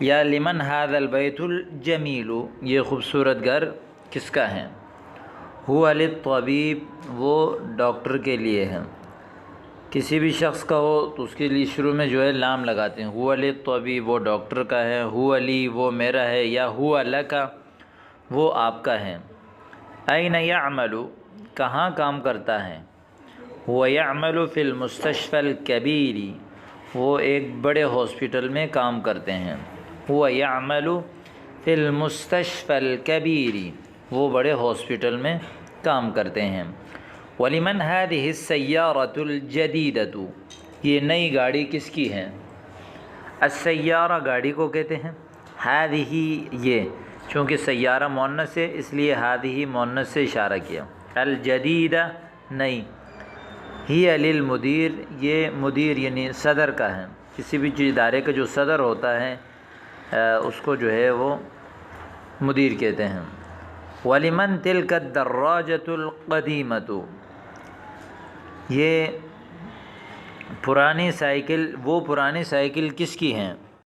یا لمن ھذا البیت الجمیل، یہ خوبصورت گھر کس کا ہے؟ ہوا للطبیب، وہ ڈاکٹر کے لیے ہے۔ کسی بھی شخص کا ہو تو اس کے لیے شروع میں جو ہے لام لگاتے ہیں، ہوا للطبیب وہ ڈاکٹر کا ہے، ہوا لی وہ میرا ہے، یا ہوا لکا وہ آپ کا ہے۔ این یعمل کہاں کام کرتا ہے؟ ہوا یعمل فی المستشفی الکبیر، وہ ایک بڑے ہاسپٹل میں کام کرتے ہیں۔ ہوا یعمل فی المستشفی الکبیر، وہ بڑے ہاسپٹل میں کام کرتے ہیں۔ وَلِمَنْ هَذِهِ السَّيَّارَةُ الْجَدِيدَةُ، یہ نئی گاڑی کس کی ہے؟ السیارہ گاڑی کو کہتے ہیں، هذه یہ، چونکہ سیارہ مؤنث ہے اس لیے هذه مؤنث سے اشارہ کیا۔ الجدیدہ نئی، ہی للمدیر یہ مدیر یعنی صدر کا ہے، کسی بھی ادارے کا جو صدر ہوتا ہے اس کو جو ہے وہ مدیر کہتے ہیں۔ وَلِمَنْ تِلْكَ الدَّرَّاجَةُ الْقَدِيمَةُ، یہ پرانی سائیکل، وہ پرانی سائیکل کس کی ہیں؟